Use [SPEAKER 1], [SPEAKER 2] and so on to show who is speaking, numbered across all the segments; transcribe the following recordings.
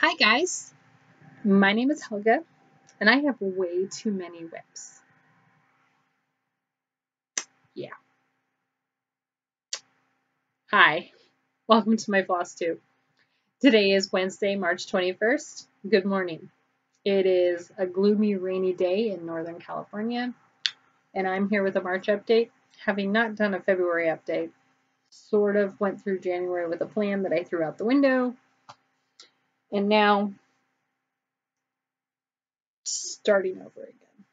[SPEAKER 1] Hi guys, my name is Helga and I have way too many whips. Yeah. Hi, welcome to my Flosstube. Today is Wednesday, March 21st. Good morning. It is a gloomy, rainy day in Northern California and I'm here with a March update. Having not done a February update, sort of went through January with a plan that I threw out the window and now starting over again.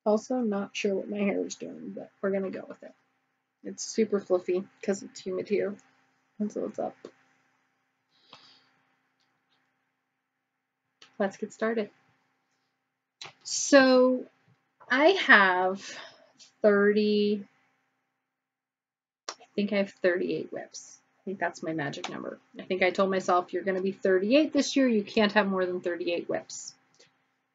[SPEAKER 1] Also, not sure what my hair is doing, but we're going to go with it. It's super fluffy because it's humid here. That's what's up. Let's get started. So I have 30, I think I have 38 whips. I think that's my magic number. I think I told myself you're going to be 38 this year. You can't have more than 38 whips.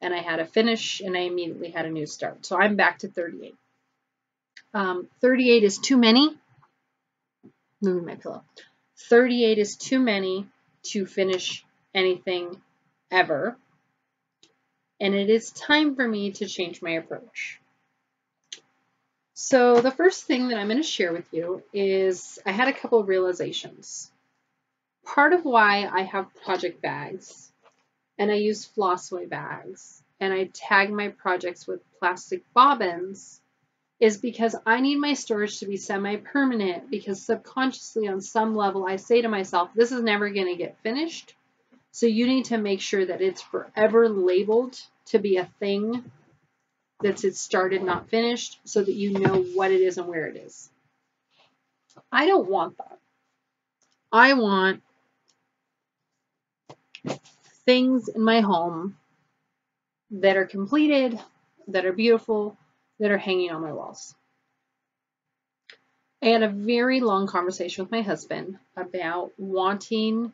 [SPEAKER 1] And I had a finish and I immediately had a new start. So I'm back to 38. 38 is too many. Moving my pillow. 38 is too many to finish anything ever. And it is time for me to change my approach. So the first thing that I'm going to share with you is I had a couple of realizations. Part of why I have project bags and I use Flosstube bags and I tag my projects with plastic bobbins is because I need my storage to be semi-permanent, because subconsciously on some level I say to myself, this is never going to get finished. So you need to make sure that it's forever labeled to be a thing that's it started, not finished, so that you know what it is and where it is. I don't want that. I want things in my home that are completed, that are beautiful, that are hanging on my walls. I had a very long conversation with my husband about wanting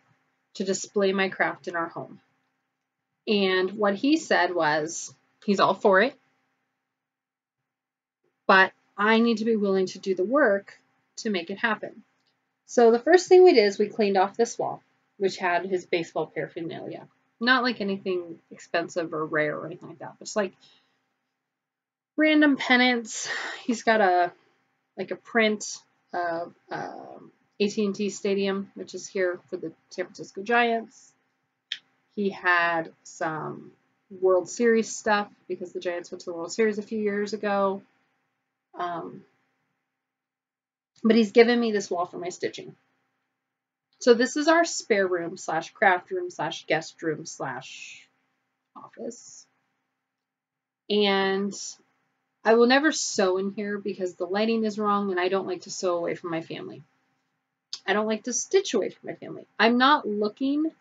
[SPEAKER 1] to display my craft in our home. And what he said was, he's all for it, but I need to be willing to do the work to make it happen. So the first thing we did is we cleaned off this wall, which had his baseball paraphernalia. Not like anything expensive or rare or anything like that, but just like random pennants. He's got a print of AT&T Stadium, which is here for the San Francisco Giants. He had some World Series stuff because the Giants went to the World Series a few years ago. But he's given me this wall for my stitching. So this is our spare room / craft room / guest room / office. And I will never sew in here because the lighting is wrong and I don't like to sew away from my family. I don't like to stitch away from my family. I'm not looking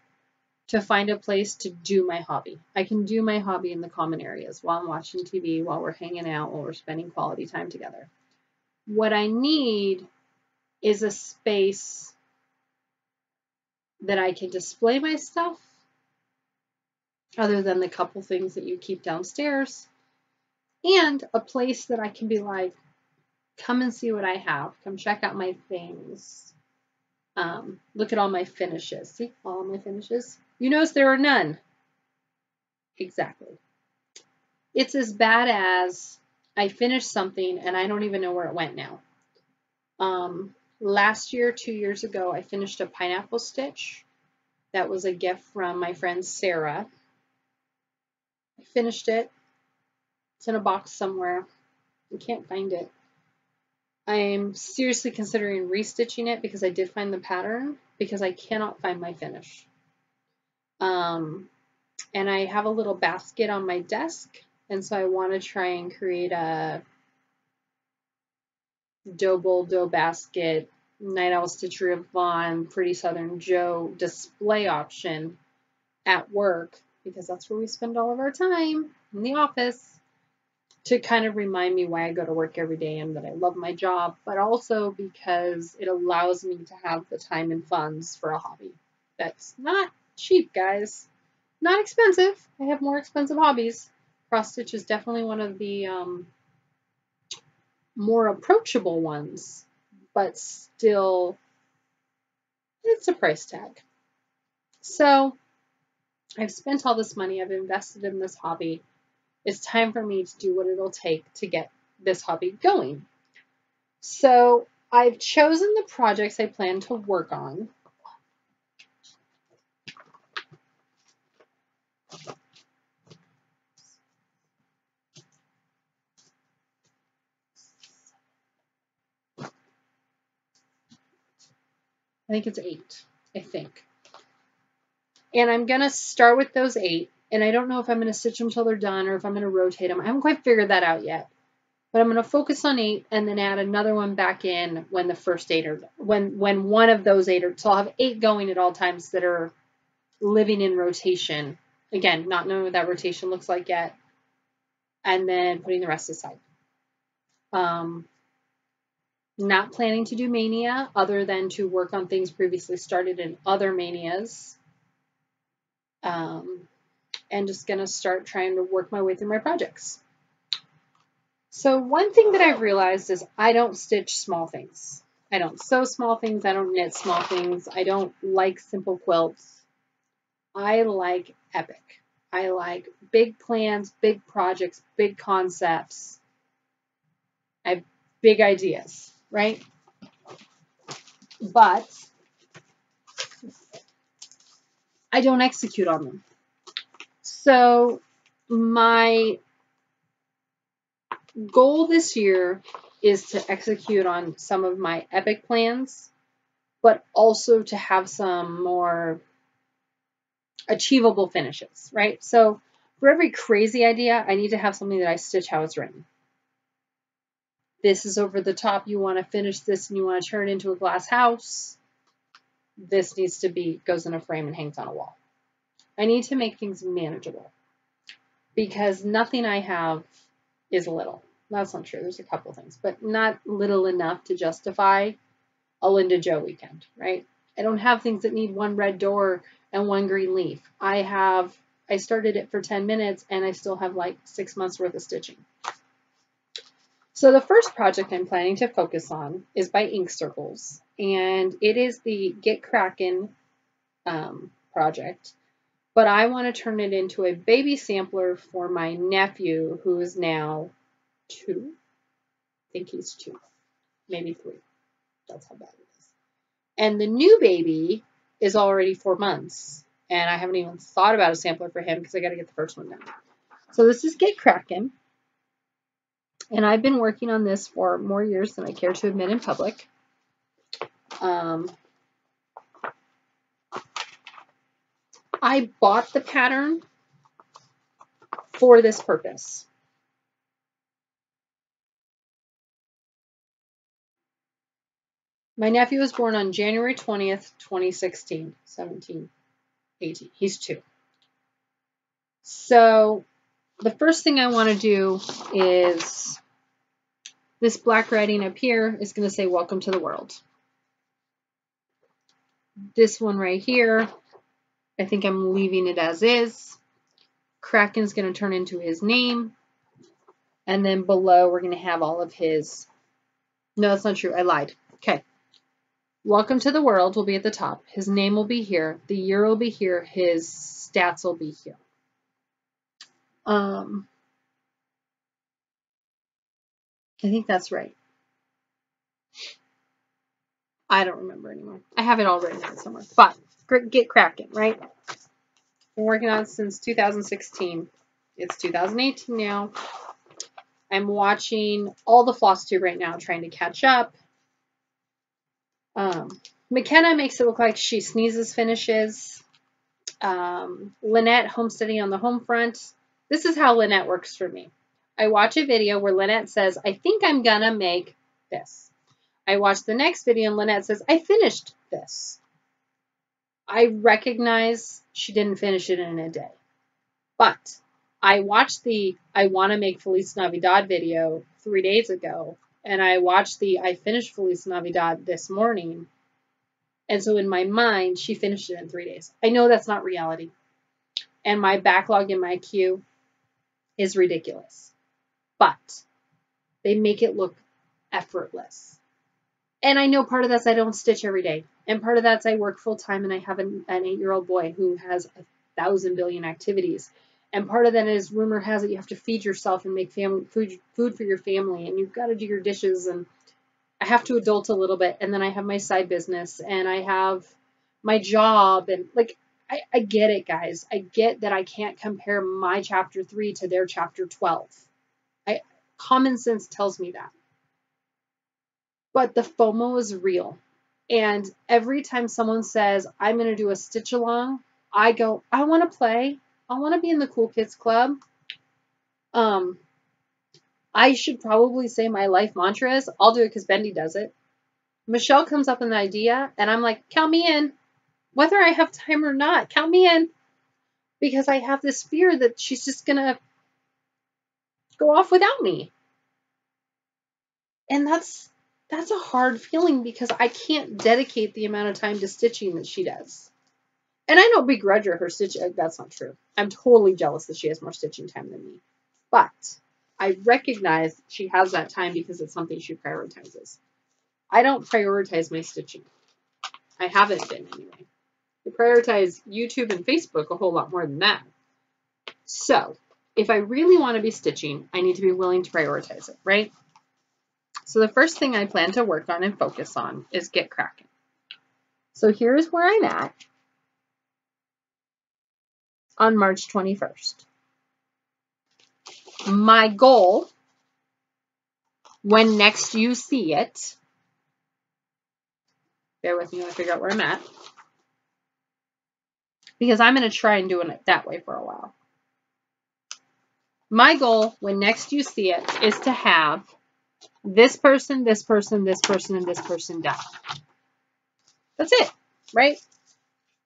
[SPEAKER 1] to find a place to do my hobby. I can do my hobby in the common areas while I'm watching TV, while we're hanging out, while we're spending quality time together. What I need is a space that I can display my stuff, other than the couple things that you keep downstairs, and a place that I can be like, come and see what I have. Come check out my things. Look at all my finishes. See, all my finishes. You notice there are none. Exactly. It's as bad as I finished something and I don't even know where it went now. Last year, 2 years ago, I finished a pineapple stitch. That was a gift from my friend Sarah. I finished it. It's in a box somewhere. I can't find it. I'm seriously considering restitching it because I did find the pattern, because I cannot find my finish. And I have a little basket on my desk, and so I want to try and create a dough bowl, dough basket, Night Owl Stitchery of Vaughn, Pretty Southern Joe display option at work, because that's where we spend all of our time, in the office, to kind of remind me why I go to work every day and that I love my job, but also because it allows me to have the time and funds for a hobby. That's not cheap, guys. Not expensive. I have more expensive hobbies. Cross stitch is definitely one of the more approachable ones, but still, it's a price tag. So I've spent all this money. I've invested in this hobby. It's time for me to do what it'll take to get this hobby going. So I've chosen the projects I plan to work on. I think it's 8, I think. And I'm going to start with those 8. And I don't know if I'm going to stitch them till they're done or if I'm going to rotate them. I haven't quite figured that out yet. But I'm going to focus on 8 and then add another one back in when the first 8 are, when one of those 8 are, so I'll have 8 going at all times that are living in rotation. Again, not knowing what that rotation looks like yet. And then putting the rest aside. Not planning to do mania other than to work on things previously started in other manias. And just going to start trying to work my way through my projects. So one thing that I've realized is I don't stitch small things. I don't sew small things. I don't knit small things. I don't like simple quilts. I like epic. I like big plans, big projects, big concepts. I have big ideas, right? But I don't execute on them. So my goal this year is to execute on some of my epic plans, but also to have some more achievable finishes, right? So for every crazy idea, I need to have something that I stitch how it's written. This is over the top. You want to finish this and you want to turn it into a glass house. This needs to be, goes in a frame and hangs on a wall. I need to make things manageable because nothing I have is little. That's not true. There's a couple things, but not little enough to justify a Linda Joe weekend, right? I don't have things that need one red door and one green leaf. I started it for 10 minutes and I still have like 6 months worth of stitching. So the first project I'm planning to focus on is by Ink Circles, and it is the Get Crackin' project, but I want to turn it into a baby sampler for my nephew, who is now 2. I think he's 2, maybe 3. That's how bad it is. And the new baby is already 4 months, and I haven't even thought about a sampler for him because I got to get the first one done. So this is Get Crackin'. And I've been working on this for more years than I care to admit in public. I bought the pattern for this purpose. My nephew was born on January 20th, 2016, 17, 18. He's 2. So the first thing I want to do is this black writing up here is going to say, "Welcome to the world." This one right here, I think I'm leaving it as is. Crackin's going to turn into his name. And then below, we're going to have all of his... No, that's not true. I lied. Okay. Welcome to the world will be at the top. His name will be here. The year will be here. His stats will be here. I think that's right. I don't remember anymore. I have it all written down somewhere. But Get Crackin', right? Been working on it since 2016. It's 2018 now. I'm watching all the Flosstube right now, trying to catch up. McKenna makes it look like she sneezes finishes. Lynette homesteading on the home front. This is how Lynette works for me. I watch a video where Lynette says, "I think I'm gonna make this." I watch the next video and Lynette says, "I finished this." I recognize she didn't finish it in a day. But I watched the I want to make Feliz Navidad video 3 days ago, and I watched the I finished Feliz Navidad this morning. And so in my mind, she finished it in 3 days. I know that's not reality. And my backlog in my queue is ridiculous. But they make it look effortless. And I know part of that's I don't stitch every day. And part of that's I work full time and I have an 8-year-old boy who has 1,000 billion activities. And part of that is, rumor has it, you have to feed yourself and make food for your family, and you've got to do your dishes, and I have to adult a little bit, and then I have my side business, and I have my job, and like, I get it, guys. I get that I can't compare my chapter 3 to their chapter 12. Common sense tells me that. But the FOMO is real. And every time someone says, I'm going to do a stitch along, I go, I want to play. I want to be in the cool kids club. I should probably say my life mantra is, I'll do it because Bendy does it. Michelle comes up with an idea, and I'm like, count me in. Whether I have time or not, count me in. Because I have this fear that she's just going to go off without me. And that's a hard feeling, because I can't dedicate the amount of time to stitching that she does. And I don't begrudge her stitching. That's not true. I'm totally jealous that she has more stitching time than me. But I recognize she has that time because it's something she prioritizes. I don't prioritize my stitching. I haven't been anyway. I prioritize YouTube and Facebook a whole lot more than that. So if I really want to be stitching, I need to be willing to prioritize it, right? So the first thing I plan to work on and focus on is get cracking. So here's where I'm at on March 21st. My goal, when next you see it, bear with me while I figure out where I'm at, because I'm going to try and do it that way for a while. My goal, when next you see it, is to have this person, this person, this person, and this person done. That's it, right?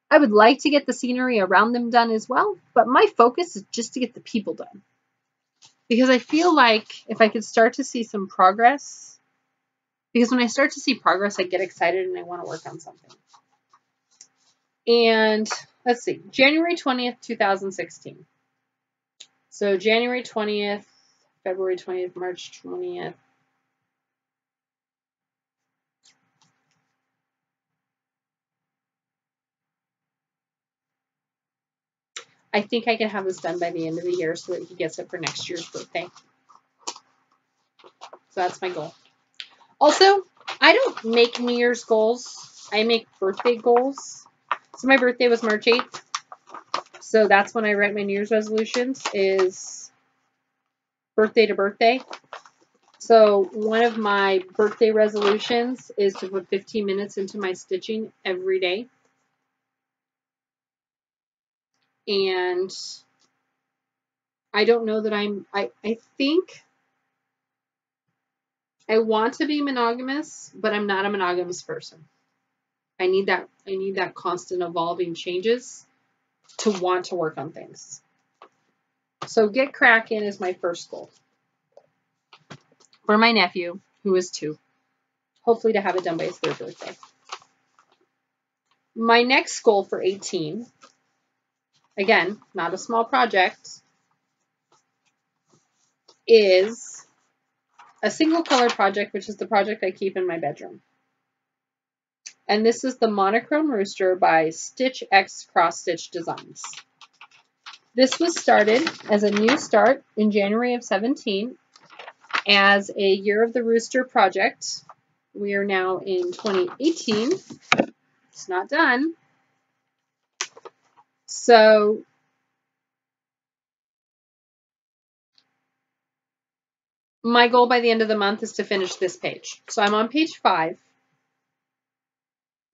[SPEAKER 1] I would like to get the scenery around them done as well, but my focus is just to get the people done. Because I feel like if I could start to see some progress, because when I start to see progress, I get excited and I want to work on something. And let's see, January 20th, 2016. So January 20th, February 20th, March 20th. I think I can have this done by the end of the year so that he gets it for next year's birthday. So that's my goal. Also, I don't make New Year's goals. I make birthday goals. So my birthday was March 8th. So that's when I write my New Year's resolutions, is birthday to birthday. So one of my birthday resolutions is to put 15 minutes into my stitching every day. And I don't know that I think I want to be monogamous, but I'm not a monogamous person. I need that constant evolving changes to want to work on things. So get cracking is my first goal for my nephew, who is 2. Hopefully to have it done by his 3rd birthday. My next goal for 18, again, not a small project, is a single color project, which is the project I keep in my bedroom. And this is the Monochrome Rooster by Stitch X Cross Stitch Designs. This was started as a new start in January of 17 as a Year of the Rooster project. We are now in 2018. It's not done. So my goal by the end of the month is to finish this page. So I'm on page 5.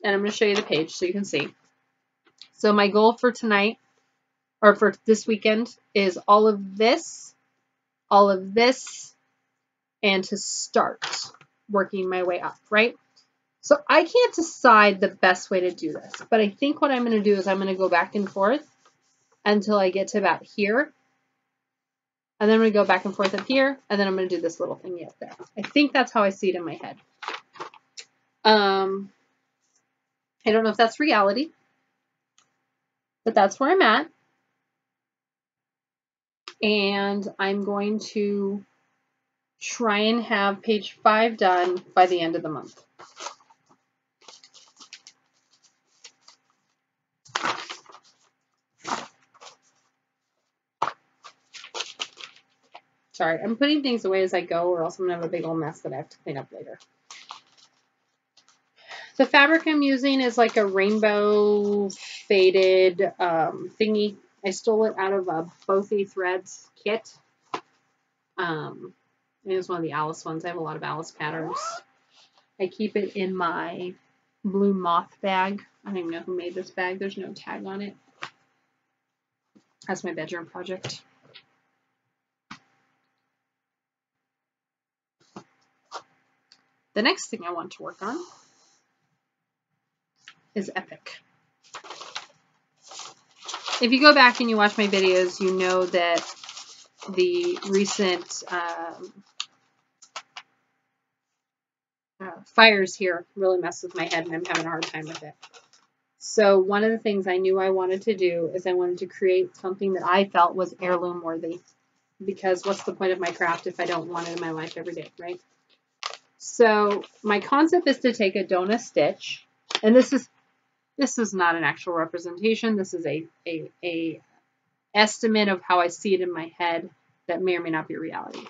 [SPEAKER 1] And I'm going to show you the page so you can see. So my goal for tonight, or for this weekend, is all of this, and to start working my way up, right? So I can't decide the best way to do this, but I think what I'm going to do is I'm going to go back and forth until I get to about here. And then I'm going to go back and forth up here, and then I'm going to do this little thingy up there. I think that's how I see it in my head. I don't know if that's reality, but that's where I'm at. And I'm going to try and have page 5 done by the end of the month. Sorry, I'm putting things away as I go, or else I'm going to have a big old mess that I have to clean up later. The fabric I'm using is like a rainbow faded thingy. I stole it out of a Bothy Threads kit. It was one of the Alice ones. I have a lot of Alice patterns. I keep it in my blue moth bag. I don't even know who made this bag. There's no tag on it. That's my bedroom project. The next thing I want to work on is Epic. If you go back and you watch my videos, you know that the recent fires here really messed with my head, and I'm having a hard time with it. So one of the things I knew I wanted to do is I wanted to create something that I felt was heirloom worthy. Because what's the point of my craft if I don't want it in my life every day, right? So my concept is to take a donut stitch, and this is not an actual representation. This is a estimate of how I see it in my head that may or may not be reality.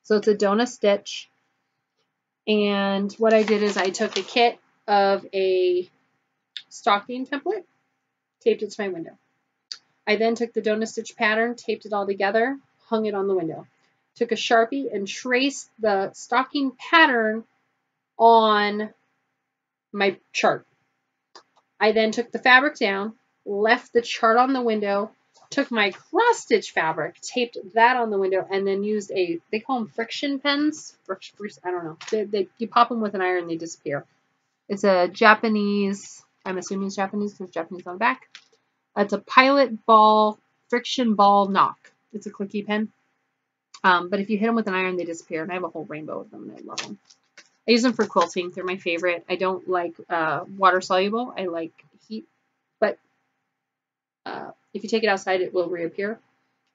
[SPEAKER 1] So it's a donut stitch, and what I did is I took a kit of a stocking template, taped it to my window. I then took the donut stitch pattern, taped it all together, hung it on the window. Took a Sharpie and traced the stocking pattern on my chart. I then took the fabric down, left the chart on the window, took my cross stitch fabric, taped that on the window, and then used they call them friction pens. I don't know. You pop them with an iron, they disappear. It's a Japanese, I'm assuming it's Japanese, there's Japanese on the back. It's a Pilot Ball friction ball knock. It's a clicky pen. But if you hit them with an iron, they disappear. And I have a whole rainbow of them, and I love them. I use them for quilting. They're my favorite. I don't like water soluble. I like heat. But if you take it outside, it will reappear.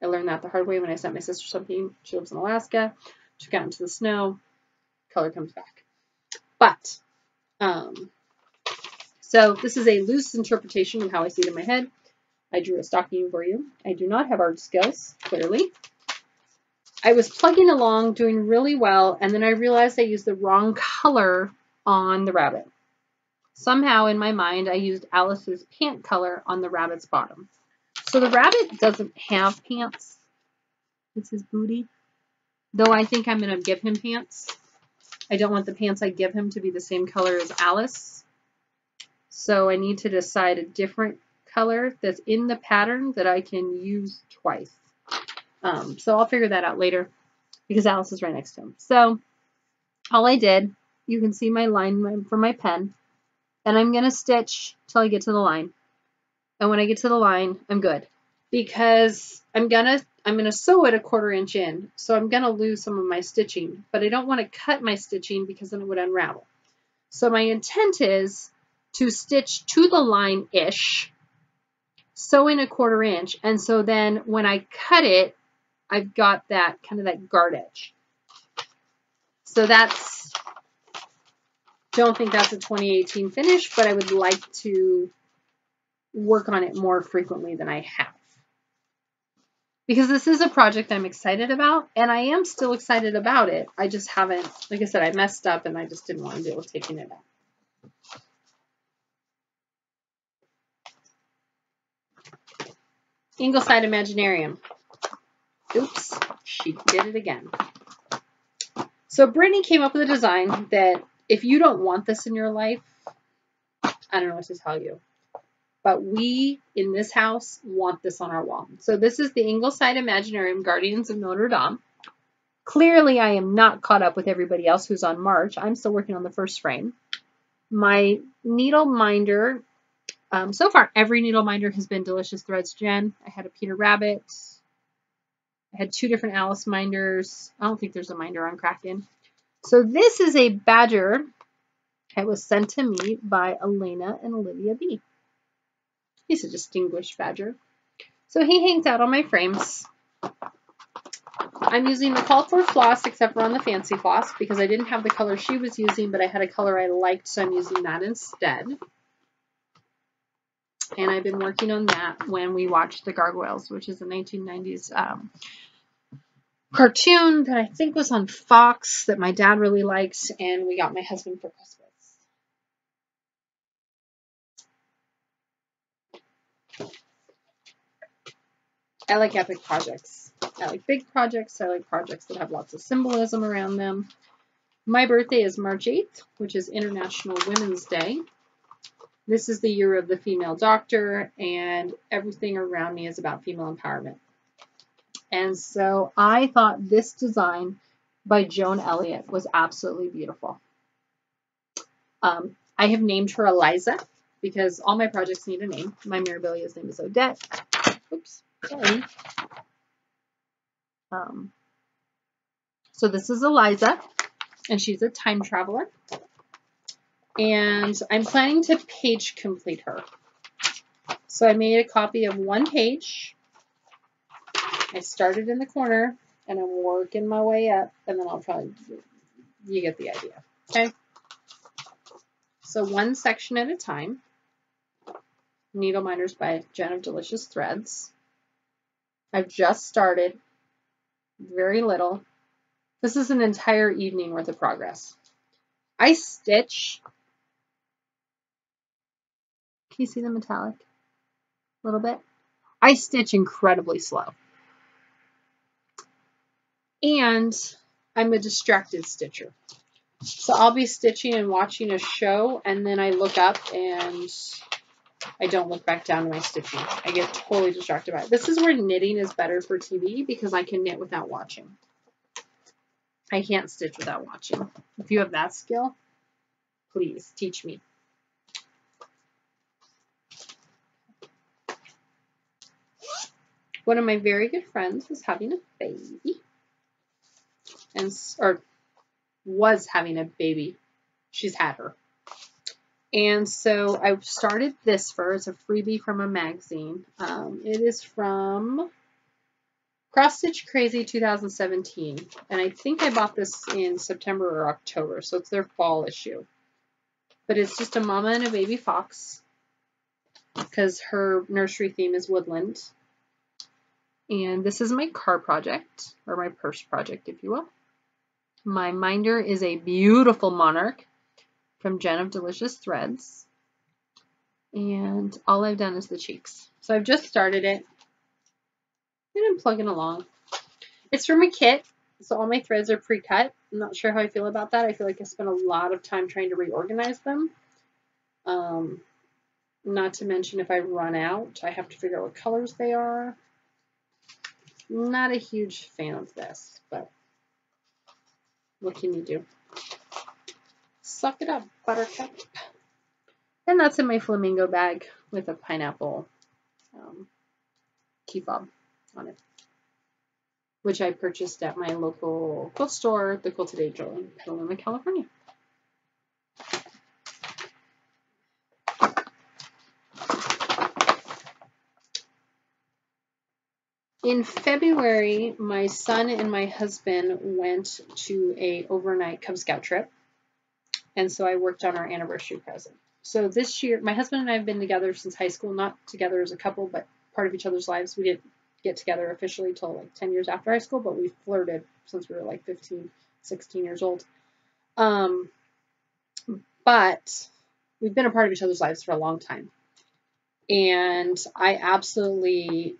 [SPEAKER 1] I learned that the hard way when I sent my sister something. She lives in Alaska. Took out into the snow. Color comes back. But, so this is a loose interpretation of how I see it in my head. I drew a stocking for you. I do not have art skills, clearly. I was plugging along, doing really well, and then I realized I used the wrong color on the rabbit. Somehow in my mind, I used Alice's pant color on the rabbit's bottom. So the rabbit doesn't have pants. It's his booty. Though I think I'm going to give him pants. I don't want the pants I give him to be the same color as Alice. So I need to decide a different color that's in the pattern that I can use twice. So I'll figure that out later because Alice is right next to him. So all I did, you can see my line for my pen, and I'm going to stitch till I get to the line. And when I get to the line, I'm good because I'm going to sew it 1/4 inch in. So I'm going to lose some of my stitching, but I don't want to cut my stitching because then it would unravel. So my intent is to stitch to the line-ish, sew in 1/4 inch. And so then when I cut it, I've got that kind of that guard edge. So don't think that's a 2018 finish, but I would like to work on it more frequently than I have. Because this is a project I'm excited about, and I am still excited about it. I just haven't, like I said, I messed up and I just didn't want to deal with taking it out. Ingleside Imaginarium. Oops, she did it again. So Brittany came up with a design that if you don't want this in your life, I don't know what to tell you. But we, in this house, want this on our wall. So this is the Ingleside Imaginarium Guardians of Notre Dame. Clearly, I am not caught up with everybody else who's on March. I'm still working on the first frame. My needle minder, so far every needle minder has been Delicious Threads Jen. I had a Peter Rabbit. I had 2 different Alice minders. I don't think there's a minder on Kraken. So this is a badger. It was sent to me by Elena and Olivia B. He's a distinguished badger. So he hangs out on my frames. I'm using the called for floss except for on the fancy floss because I didn't have the color she was using, but I had a color I liked, so I'm using that instead. And I've been working on that when we watched The Gargoyles, which is a 1990s cartoon that I think was on Fox that my dad really liked, and we got my husband for Christmas. I like epic projects. I like big projects. I like projects that have lots of symbolism around them. My birthday is March 8th, which is International Women's Day. This is the year of the female doctor, and everything around me is about female empowerment. And so I thought this design by Joan Elliott was absolutely beautiful. I have named her Eliza because all my projects need a name. My Mirabilia's name is Odette. Oops, sorry. So this is Eliza, and she's a time traveler. And I'm planning to page complete her. So I made a copy of one page. I started in the corner, and I'm working my way up, and then I'll probably, you get the idea, okay? So one section at a time. Needle Minders by Jen of Delicious Threads. I've just started, very little. This is an entire evening worth of progress. I stitch. Can you see the metallic? A little bit. I stitch incredibly slow. And I'm a distracted stitcher. So I'll be stitching and watching a show, and then I look up and I don't look back down to my stitching. I get totally distracted by it. This is where knitting is better for TV because I can knit without watching. I can't stitch without watching. If you have that skill, please teach me. One of my very good friends was having a baby, or was having a baby. She's had her. And so I started this for her. It's a freebie from a magazine. It is from Cross Stitch Crazy 2017. And I think I bought this in September or October. So it's their fall issue. But it's just a mama and a baby fox. Because her nursery theme is woodland. And this is my car project. Or my purse project, if you will. My minder is a beautiful monarch from Jen of Delicious Threads. And all I've done is the cheeks. So I've just started it. And I'm plugging along. It's from a kit. So all my threads are pre-cut. I'm not sure how I feel about that. I feel like I spent a lot of time trying to reorganize them. Not to mention if I run out, I have to figure out what colors they are. Not a huge fan of this, but what can you do? Suck it up, buttercup. And that's in my flamingo bag with a pineapple key fob on it, which I purchased at my local quilt store, the Quilted Angel in Petaluma, California. In February, my son and my husband went to an overnight Cub Scout trip, and so I worked on our anniversary present. So this year, my husband and I have been together since high school, not together as a couple, but part of each other's lives. We didn't get together officially till like 10 years after high school, but we flirted since we were like 15, 16 years old. But we've been a part of each other's lives for a long time. And I absolutely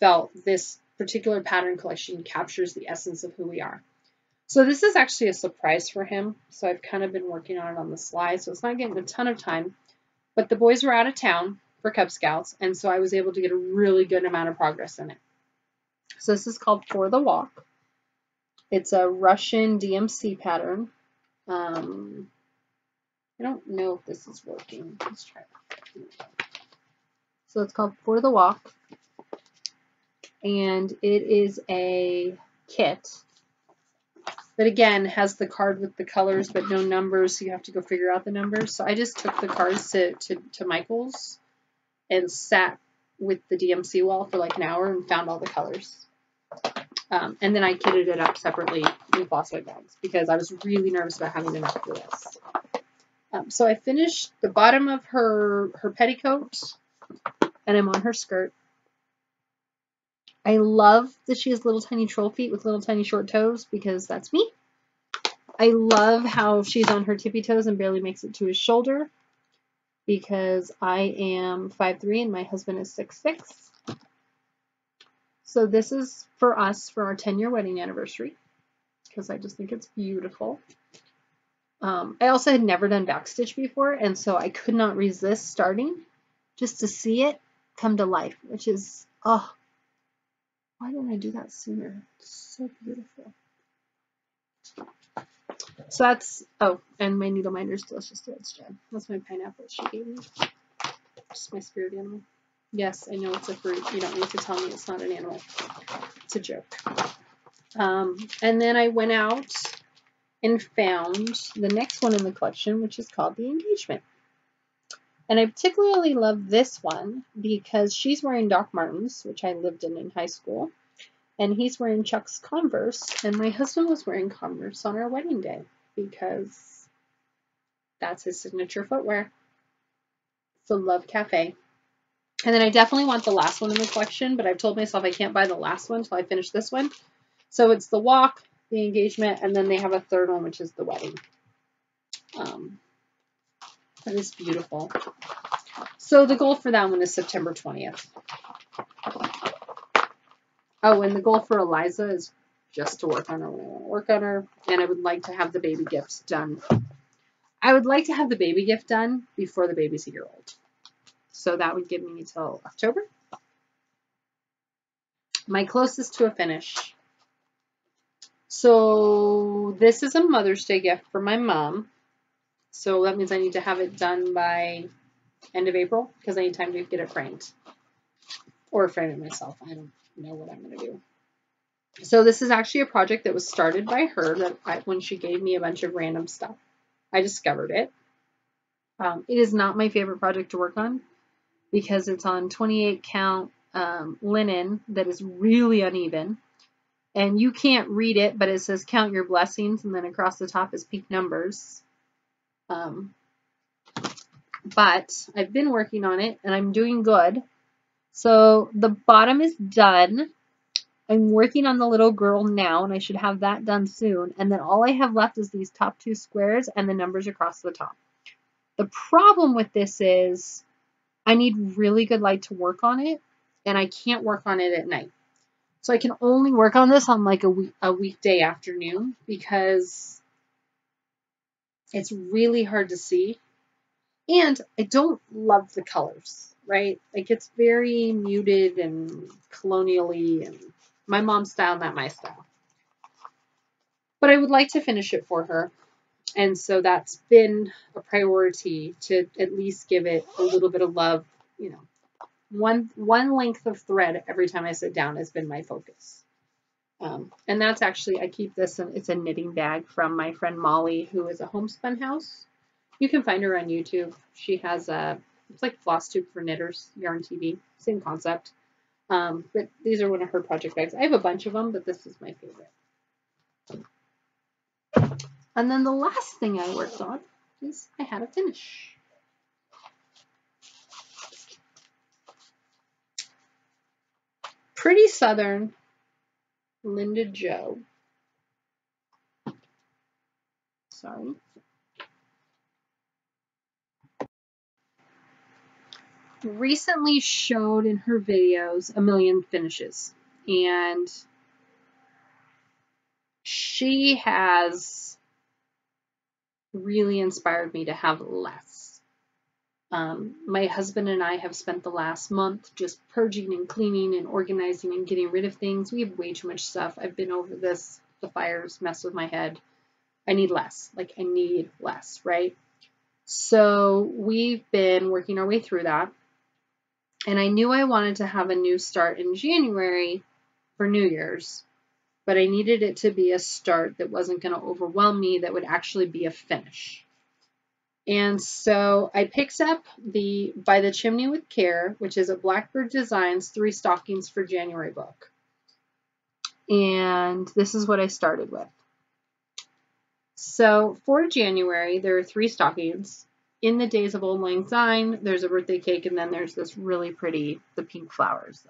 [SPEAKER 1] felt this particular pattern collection captures the essence of who we are. So this is actually a surprise for him. So I've kind of been working on it on the sly. So it's not getting a ton of time. But the boys were out of town for Cub Scouts. And so I was able to get a really good amount of progress in it. So this is called For the Walk. It's a Russian DMC pattern. I don't know if this is working. Let's try it. So it's called For the Walk. And it is a kit that, again, has the card with the colors but no numbers, so you have to go figure out the numbers. So I just took the cards to Michael's and sat with the DMC wall for like an hour and found all the colors. And then I kitted it up separately in Flosstube bags because I was really nervous about having enough for this. So I finished the bottom of her petticoat, and I'm on her skirt. I love that she has little tiny troll feet with little tiny short toes because that's me. I love how she's on her tippy toes and barely makes it to his shoulder because I am 5'3" and my husband is 6'6". So this is for us for our 10-year wedding anniversary because I just think it's beautiful. I also had never done backstitch before, and so I could not resist starting just to see it come to life, which is, oh, why didn't I do that sooner? It's so beautiful. So that's, oh, and my needle minder's delicious threads gem. That's my pineapple she gave me. Just my spirit animal. Yes, I know it's a fruit. You don't need to tell me it's not an animal. It's a joke. And then I went out and found the next one in the collection, which is called the Engagement. And I particularly love this one because she's wearing Doc Martens, which I lived in high school, and he's wearing Chuck's Converse, and my husband was wearing Converse on our wedding day because that's his signature footwear. So Love Cafe. And then I definitely want the last one in the collection, but I've told myself I can't buy the last one until I finish this one. So it's the walk, the engagement, and then they have a third one, which is the wedding. That is beautiful. So the goal for that one is September 20th. Oh, and the goal for Eliza is just to work on her when I want to work on her, and I would like to have the baby gifts done. I would like to have the baby gift done before the baby's a year old. So that would give me until October. My closest to a finish. So this is a Mother's Day gift for my mom. So that means I need to have it done by end of April because I need time to get it framed. Or frame it myself. I don't know what I'm going to do. So this is actually a project that was started by her that when she gave me a bunch of random stuff. I discovered it. It is not my favorite project to work on because it's on 28 count linen that is really uneven. And you can't read it, but it says count your blessings, and then across the top is pink numbers. But I've been working on it, and I'm doing good. So the bottom is done. I'm working on the little girl now, and I should have that done soon. And then all I have left is these top two squares and the numbers across the top. The problem with this is I need really good light to work on it, and I can't work on it at night. So I can only work on this on like a weekday afternoon because it's really hard to see. And I don't love the colors, right? Like it's very muted and colonial-y and my mom's style, not my style. But I would like to finish it for her. And so that's been a priority to at least give it a little bit of love. You know, one length of thread every time I sit down has been my focus. And that's actually, I keep this, it's a knitting bag from my friend Molly, who is a homespun house. You can find her on YouTube. She has it's like Flosstube for knitters, Yarn TV, same concept. But these are one of her project bags. I have a bunch of them, but this is my favorite. And then the last thing I worked on is I had a finish. Pretty Southern Linda Jo. Sorry. Recently showed in her videos a million finishes, and she has really inspired me to have less. My husband and I have spent the last month just purging and cleaning and organizing and getting rid of things. We have way too much stuff. I've been over this. The fires mess with my head. I need less. Like, I need less, right? So we've been working our way through that. And I knew I wanted to have a new start in January for New Year's, but I needed it to be a start that wasn't going to overwhelm me, that would actually be a finish. And so I picked up the By the Chimney with Care, which is a Blackbird Designs 3 Stockings for January book. And this is what I started with. So for January, there are 3 stockings. In the Days of Old Lang Syne, there's a birthday cake, and then there's this really pretty, the pink flowers.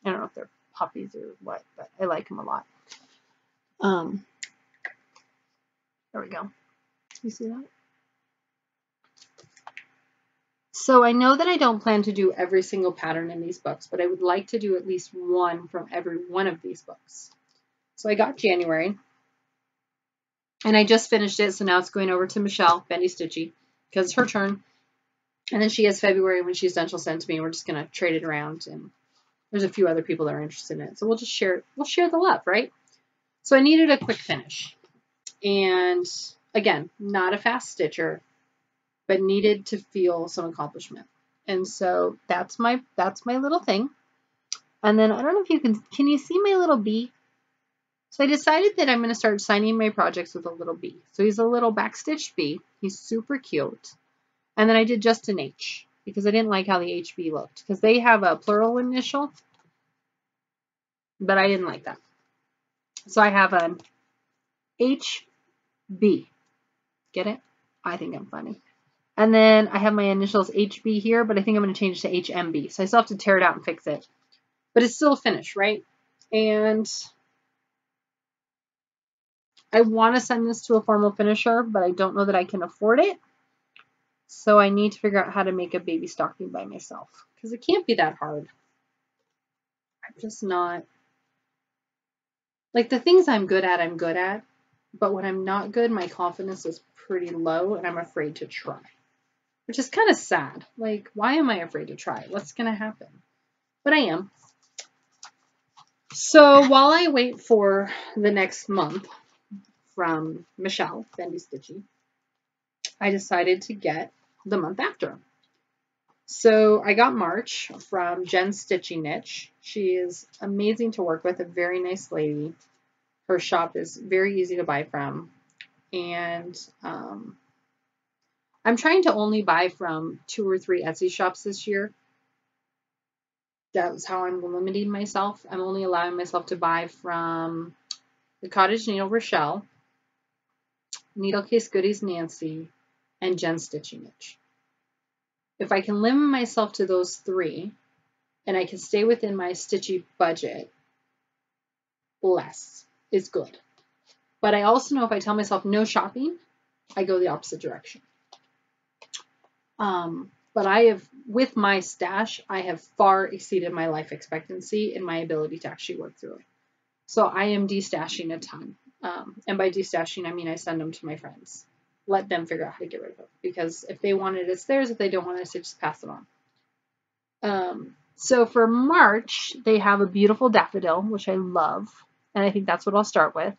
[SPEAKER 1] I don't know if they're puppies or what, but I like them a lot. There we go. You see that? So I know that I don't plan to do every single pattern in these books, but I would like to do at least one from every one of these books. So I got January, and I just finished it, so now it's going over to Michelle, Bendy Stitchy, because it's her turn. And then she has February. When she's done, she'll send it to me. We're just going to trade it around, and there's a few other people that are interested in it. So we'll just share the love, right? So I needed a quick finish. And again, not a fast stitcher, but needed to feel some accomplishment. And so that's my little thing. And then I don't know if you can you see my little bee? So I decided that I'm going to start signing my projects with a little bee. So he's a little backstitched bee. He's super cute. And then I did just an H because I didn't like how the HB looked because they have a plural initial, but I didn't like that. So I have an HB. Get it? I think I'm funny. And then I have my initials HB here, but I think I'm going to change to HMB. So I still have to tear it out and fix it. But it's still a finish, right? And I want to send this to a formal finisher, but I don't know that I can afford it. So I need to figure out how to make a baby stocking by myself because it can't be that hard. I'm just not. Like the things I'm good at. But when I'm not good, my confidence is pretty low and I'm afraid to try. Which is kind of sad. Like, why am I afraid to try? What's going to happen? But I am. So while I wait for the next month from Michelle, Bendy Stitchy, I decided to get the month after. So I got March from Jen's Stitching Niche. She is amazing to work with, a very nice lady. Her shop is very easy to buy from. And I'm trying to only buy from 2 or 3 Etsy shops this year. That's how I'm limiting myself. I'm only allowing myself to buy from the Cottage Needle Rochelle, Needle Case Goodies Nancy, and Jen's Stitching Niche. If I can limit myself to those 3, and I can stay within my stitchy budget, less is good. But I also know if I tell myself no shopping, I go the opposite direction. But I have, with my stash, I have far exceeded my life expectancy in my ability to actually work through it. So I am destashing a ton. And by destashing, I mean I send them to my friends. Let them figure out how to get rid of it. Because if they want it, it's theirs. If they don't want it, they just pass it on. So for March, they have a beautiful daffodil, which I love. And I think that's what I'll start with.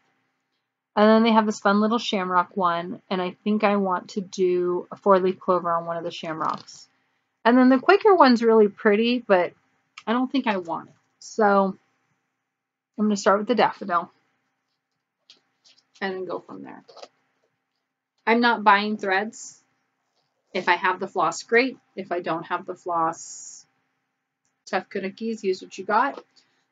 [SPEAKER 1] And then they have this fun little shamrock one, and I think I want to do a 4-leaf clover on one of the shamrocks. And then the Quaker one's really pretty, but I don't think I want it. So I'm going to start with the daffodil and then go from there. I'm not buying threads. If I have the floss, great. If I don't have the floss, tough cookies, use what you got.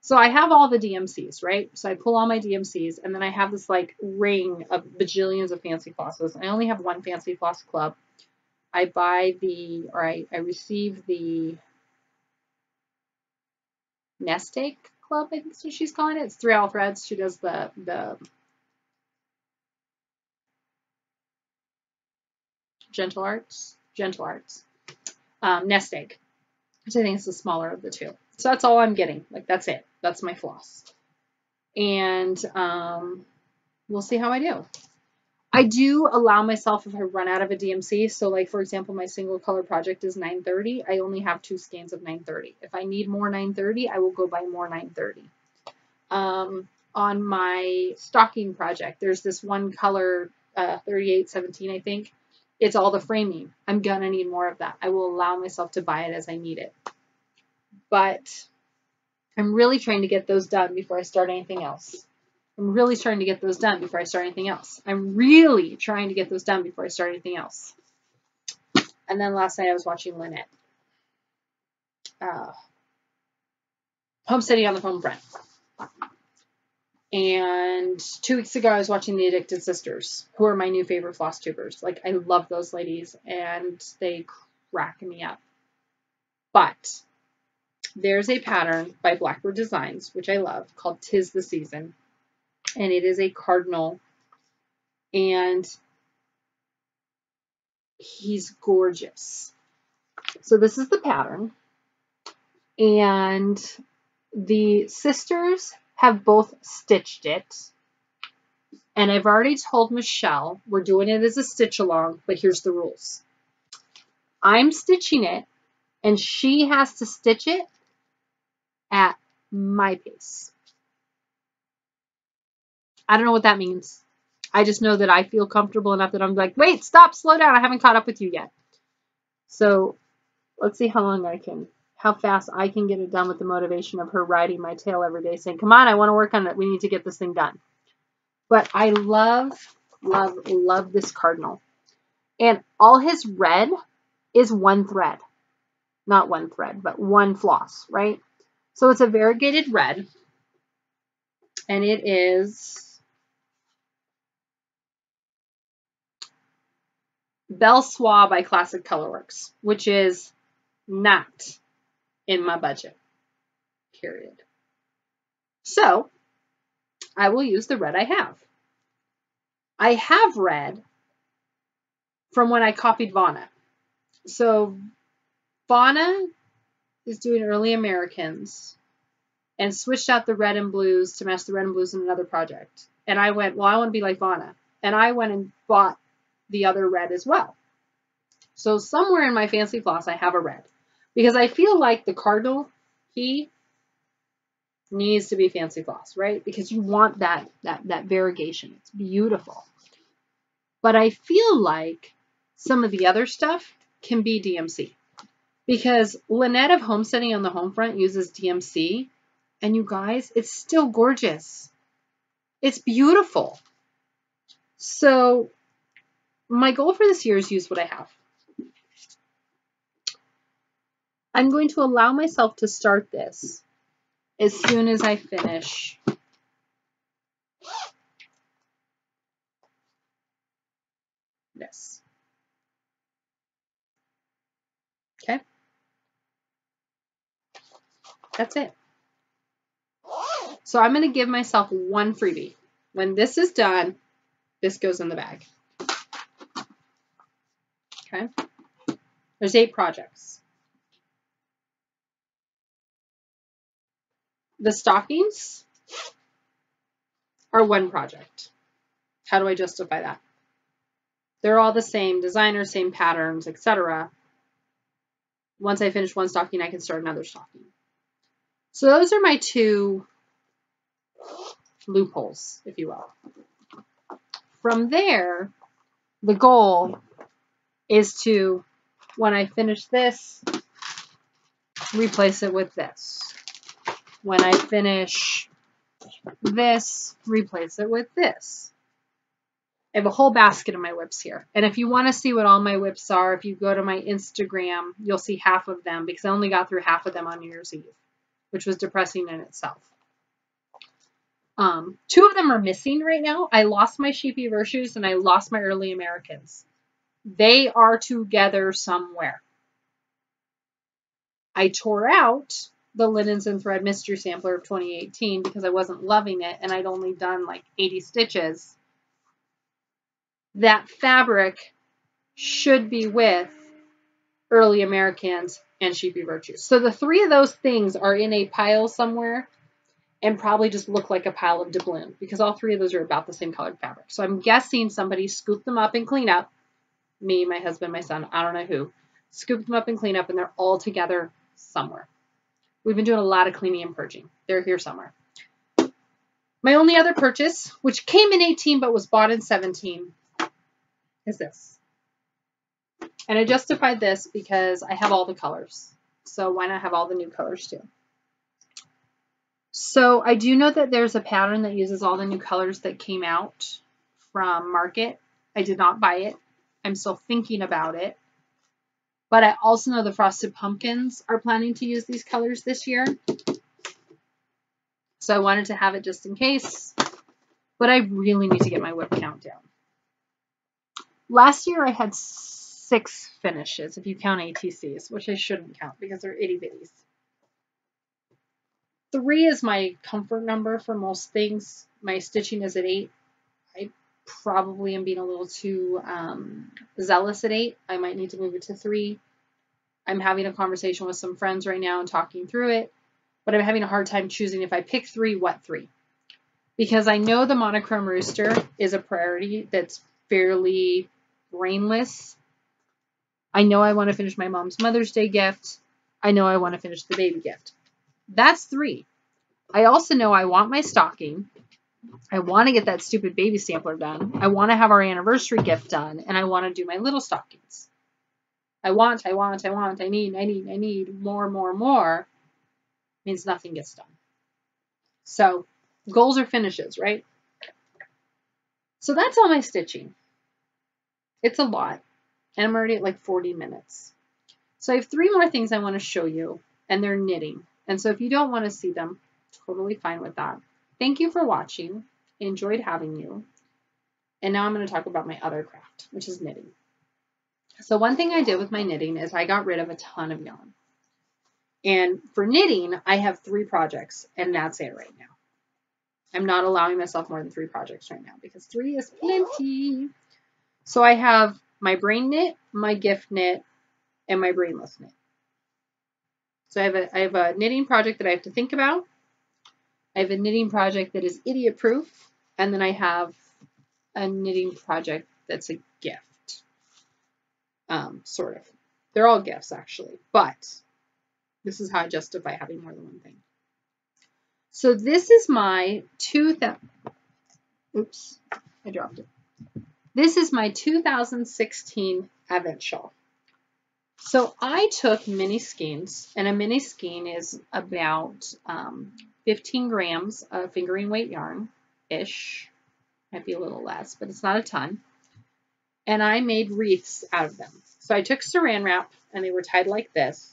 [SPEAKER 1] So I have all the DMCs, right? So I pull all my DMCs, and then I have this like ring of bajillions of fancy flosses. I only have one fancy floss club. I buy I receive the Nest Egg Club, I think that's what she's calling it. It's 3 All Threads. She does the Gentle Arts. Nest Egg, which I think is the smaller of the 2. So that's all I'm getting. Like, that's it. That's my floss. And we'll see how I do. I do allow myself if I run out of a DMC. So like, for example, my single color project is 930. I only have 2 skeins of 930. If I need more 930, I will go buy more 930. On my stocking project, there's this one color, 3817, I think. It's all the framing. I'm going to need more of that. I will allow myself to buy it as I need it. But I'm really trying to get those done before I start anything else. I'm really trying to get those done before I start anything else. And then last night I was watching Lynette. Homesteading on the Home Front. And 2 weeks ago I was watching The Addicted Sisters, who are my new favorite floss tubers. Like, I love those ladies and they crack me up. But there's a pattern by Blackbird Designs, which I love, called 'Tis the Season. And it is a cardinal. And he's gorgeous. So this is the pattern. And the sisters have both stitched it. And I've already told Michelle we're doing it as a stitch along, but here's the rules. I'm stitching it, and she has to stitch it at my pace. I don't know what that means. I just know that I feel comfortable enough that I'm like, wait, stop, slow down. I haven't caught up with you yet. So let's see how fast I can get it done with the motivation of her riding my tail every day saying, come on, I want to work on it. We need to get this thing done. But I love, love, love this cardinal. And all his red is one thread. Not one thread, but one floss, right? So it's a variegated red. And it is Belle Soie by Classic Colorworks, which is not in my budget, period. So I will use the red I have. I have red from when I copied Vonna. So Vonna is doing Early Americans and switched out the red and blues to match the red and blues in another project. And I went, well, I want to be like Vonna. And I went and bought the other red as well. So somewhere in my fancy floss, I have a red. Because I feel like the cardinal, he needs to be fancy floss, right? Because you want that variegation. It's beautiful. But I feel like some of the other stuff can be DMC. Because Lynette of Homesteading on the Home Front uses DMC. And you guys, it's still gorgeous. It's beautiful. So my goal for this year is use what I have. I'm going to allow myself to start this as soon as I finish this. Okay? That's it. So I'm going to give myself one freebie. When this is done, this goes in the bag. Okay? There's 8 projects. The stockings are one project. How do I justify that? They're all the same designer, same patterns, etc. Once I finish one stocking, I can start another stocking. So those are my 2 loopholes, if you will. From there, the goal is to, when I finish this, replace it with this. When I finish this, replace it with this. I have a whole basket of my whips here. And if you want to see what all my whips are, if you go to my Instagram, you'll see half of them because I only got through half of them on New Year's Eve, which was depressing in itself. 2 of them are missing right now. I lost my Sheepy Virtues and I lost my Early Americans. They are together somewhere. I tore out the Linens and Thread Mystery Sampler of 2018 because I wasn't loving it and I'd only done like 80 stitches. That fabric should be with Early Americans and Sheepy Virtues. So the 3 of those things are in a pile somewhere and probably just look like a pile of doubloon because all 3 of those are about the same colored fabric. So I'm guessing somebody scooped them up and cleaned up. Me, my husband, my son, I don't know who. Scooped them up and cleaned up and they're all together somewhere. We've been doing a lot of cleaning and purging. They're here somewhere. My only other purchase, which came in 18 but was bought in 17, is this. And I justified this because I have all the colors. So why not have all the new colors too? So I do know that there's a pattern that uses all the new colors that came out from Market. I did not buy it. I'm still thinking about it. But I also know the Frosted Pumpkins are planning to use these colors this year. So I wanted to have it just in case. But I really need to get my whip count down. Last year I had 6 finishes, if you count ATCs, which I shouldn't count because they're itty bitties. 3 is my comfort number for most things. My stitching is at 8. I probably am being a little too zealous at 8. I might need to move it to 3. I'm having a conversation with some friends right now and talking through it, but I'm having a hard time choosing if I pick 3, what 3. Because I know the monochrome rooster is a priority that's fairly brainless. I know I want to finish my mom's Mother's Day gift. I know I want to finish the baby gift. That's 3. I also know I want my stocking. I want to get that stupid baby sampler done. I want to have our anniversary gift done, and I want to do my little stockings. I need more means nothing gets done. So goals are finishes, right? So that's all my stitching. It's a lot, and I'm already at like 40 minutes. So I have 3 more things I want to show you, and they're knitting. And so if you don't want to see them, totally fine with that. Thank you for watching. I enjoyed having you. And now I'm going to talk about my other craft, which is knitting. So one thing I did with my knitting is I got rid of a ton of yarn. And for knitting, I have 3 projects, and that's it right now. I'm not allowing myself more than 3 projects right now because 3 is plenty. So I have my brain knit, my gift knit, and my brainless knit. So I have a knitting project that I have to think about. I have a knitting project that is idiot proof, and then I have a knitting project that's a gift. Sort of. They're all gifts actually, but this is how I justify having more than one thing. So this is my oops, I dropped it. This is my 2016 Advent shawl. So I took mini skeins, and a mini skein is about 15 grams of fingering weight yarn-ish. Might be a little less, but it's not a ton. And I made wreaths out of them. So I took saran wrap, and they were tied like this.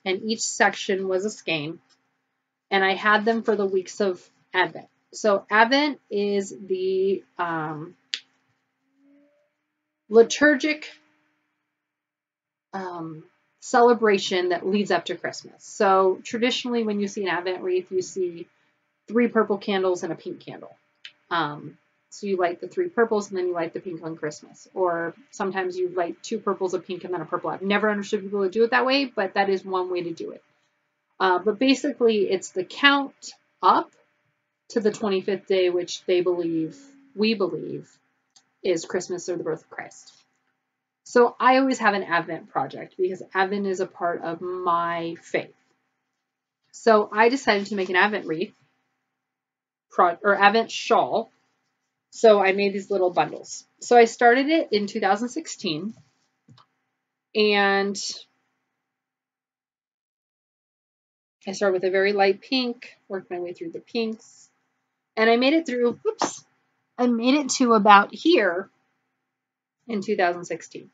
[SPEAKER 1] And each section was a skein. And I had them for the weeks of Advent. So Advent is the liturgic celebration that leads up to Christmas. So traditionally when you see an Advent wreath, you see 3 purple candles and a pink candle. So you light the 3 purples and then you light the pink on Christmas. Or sometimes you light 2 purples, a pink, and then a purple. I've never understood people who do it that way, but that is one way to do it. But basically it's the count up to the 25th day, which we believe is Christmas or the birth of Christ. So I always have an Advent project because Advent is a part of my faith. So I decided to make an Advent wreath or Advent shawl. So I made these little bundles. So I started it in 2016 and I started with a very light pink, worked my way through the pinks, and I made it through, I made it to about here in 2016.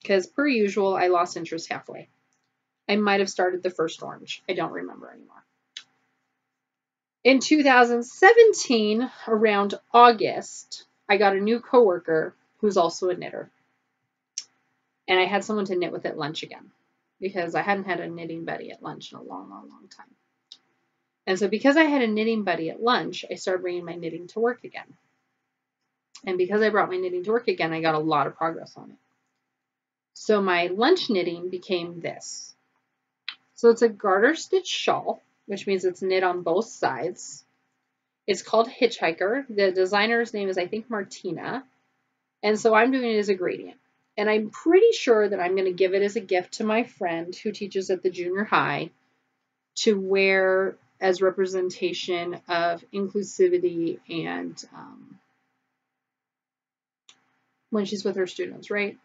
[SPEAKER 1] Because per usual, I lost interest halfway. I might have started the first orange. I don't remember anymore. In 2017, around August, I got a new coworker who's also a knitter. And I had someone to knit with at lunch again. Because I hadn't had a knitting buddy at lunch in a long, long, long time. And so because I had a knitting buddy at lunch, I started bringing my knitting to work again. And because I brought my knitting to work again, I got a lot of progress on it. So my lunch knitting became this. So it's a garter stitch shawl, which means it's knit on both sides. It's called Hitchhiker. The designer's name is, I think, Martina. And so I'm doing it as a gradient. And I'm pretty sure that I'm going to give it as a gift to my friend who teaches at the junior high to wear as representation of inclusivity and when she's with her students, right?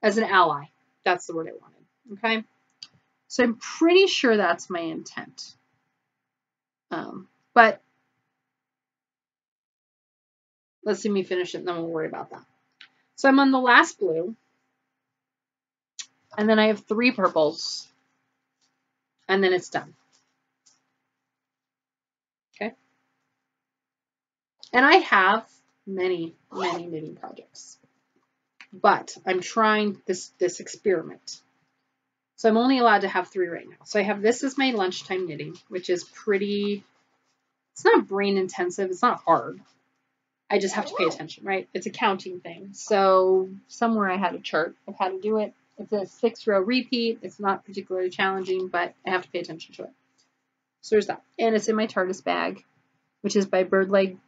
[SPEAKER 1] As an ally. That's the word I wanted. Okay? So I'm pretty sure that's my intent. But let's see me finish it and then we'll worry about that. So I'm on the last blue. And then I have 3 purples. And then it's done. Okay? And I have many, many knitting projects. But I'm trying this experiment. So I'm only allowed to have 3 right now. So I have this as my lunchtime knitting, which is pretty, it's not brain intensive. It's not hard. I just have to pay attention, right? It's a counting thing. So somewhere I had a chart of how to do it. It's a 6-row repeat. It's not particularly challenging, but I have to pay attention to it. So there's that. And it's in my TARDIS bag, which is by Bird Leg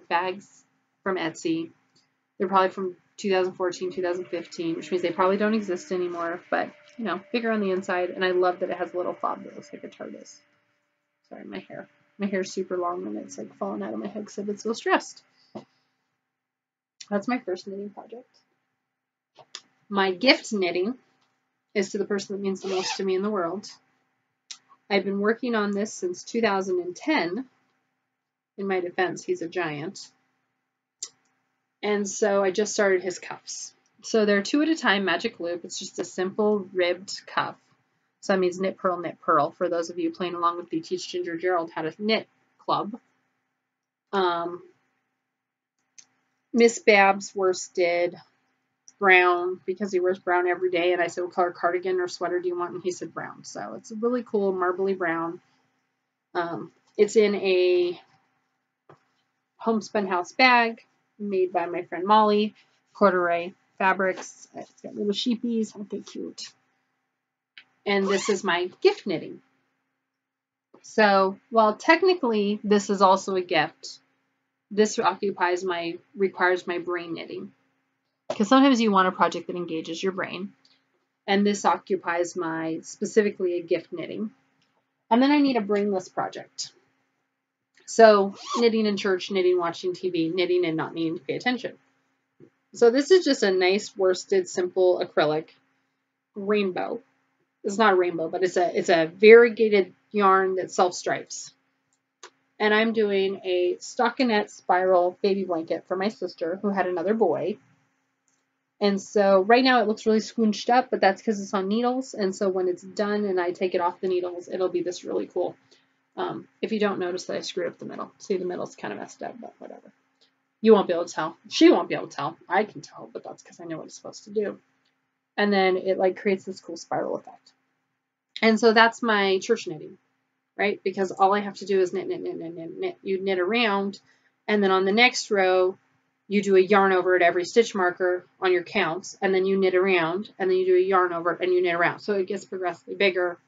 [SPEAKER 1] Bags from Etsy. They're probably from 2014, 2015, which means they probably don't exist anymore, but, you know, bigger on the inside. And I love that it has a little fob that looks like a TARDIS. Sorry, my hair. My hair's super long and it's like falling out of my head because I've been so stressed. That's my first knitting project. My gift knitting is to the person that means the most to me in the world. I've been working on this since 2010. In my defense, he's a giant. And so I just started his cuffs. So they're 2 at a time magic loop. It's just a simple ribbed cuff. So that means knit, purl, for those of you playing along with the Teach Ginger Gerald How to Knit Club. Miss Babs worsted brown because he wears brown every day. And I said, what color cardigan or sweater do you want? And he said brown. So it's a really cool marbly brown. It's in a homespun house bag made by my friend Molly. Corduroy fabrics. It's got little sheepies. Aren't they cute? And this is my gift knitting. So while technically this is also a gift, this requires my brain knitting. Because sometimes you want a project that engages your brain. And this occupies my specifically a gift knitting. And then I need a brainless project. So knitting in church, knitting watching TV, knitting and not needing to pay attention. So this is just a nice worsted simple acrylic rainbow. It's not a rainbow, but it's a variegated yarn that self-stripes. And I'm doing a stockinette spiral baby blanket for my sister who had another boy. And so right now it looks really squonched up, but that's because it's on needles. And so when it's done and I take it off the needles, it'll be this really cool. If you don't notice that I screwed up the middle. See, the middle's kind of messed up, but whatever. You won't be able to tell. She won't be able to tell. I can tell, but that's because I know what it's supposed to do. And then it like creates this cool spiral effect. And so that's my church knitting, right? Because all I have to do is knit, knit, knit, knit, knit, knit. You knit around, and then on the next row, you do a yarn over at every stitch marker on your counts, and then you knit around, and then you do a yarn over, and you knit around. So it gets progressively bigger,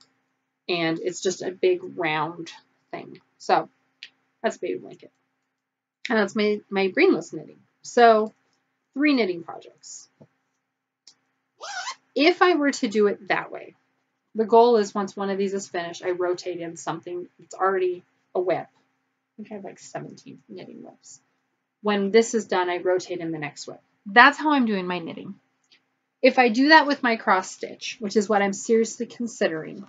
[SPEAKER 1] and it's just a big round thing. So that's baby blanket. And that's my brainless knitting. So 3 knitting projects. If I were to do it that way, the goal is once one of these is finished, I rotate in something that's already a whip. I think I have like 17 knitting whips. When this is done, I rotate in the next whip. That's how I'm doing my knitting. If I do that with my cross stitch, which is what I'm seriously considering,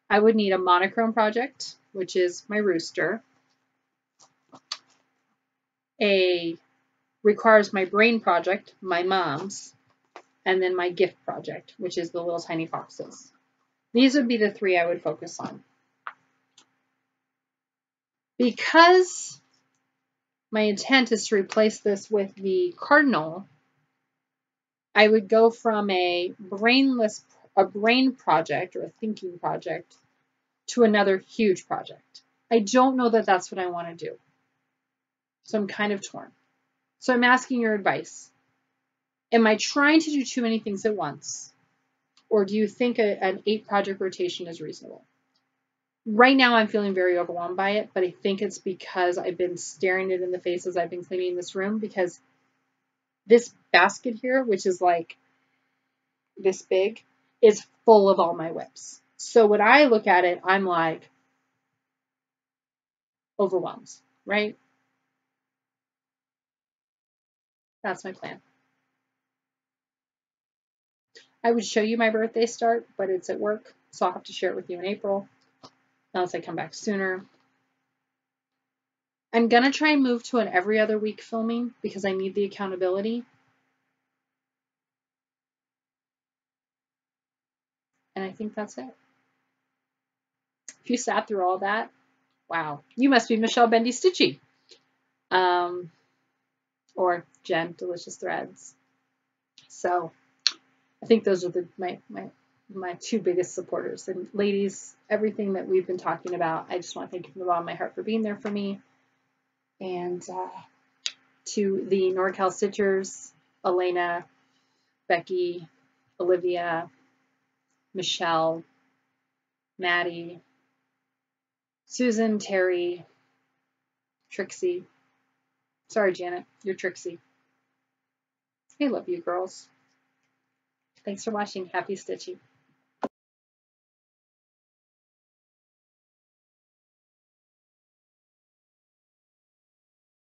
[SPEAKER 1] I would need a monochrome project, which is my rooster. Requires my brain project, my mom's, and then my gift project, which is the little tiny foxes. These would be the 3 I would focus on. Because my intent is to replace this with the cardinal, I would go from a brain project or a thinking project to another huge project. I don't know that that's what I want to do. So I'm kind of torn. So I'm asking your advice. Am I trying to do too many things at once? Or do you think an 8 project rotation is reasonable? Right now I'm feeling very overwhelmed by it, but I think it's because I've been staring it in the face as I've been cleaning this room, because this basket here, which is like this big, is full of all my whips. So when I look at it, I'm like overwhelmed, right? That's my plan. I would show you my birthday start, but it's at work, so I'll have to share it with you in April, unless I come back sooner. I'm going to try and move to an every other week filming because I need the accountability. And I think that's it. If you sat through all that, wow, you must be Michelle Bendy Stitchy. Or Jen Delicious Threads. So I think those are my two biggest supporters. And ladies, everything that we've been talking about, I just want to thank you from the bottom of my heart for being there for me. And to the NorCal Stitchers, Elena, Becky, Olivia, Michelle, Maddie, Susan, Terry, Trixie. Sorry, Janet, you're Trixie. I love you, girls. Thanks for watching. Happy stitching.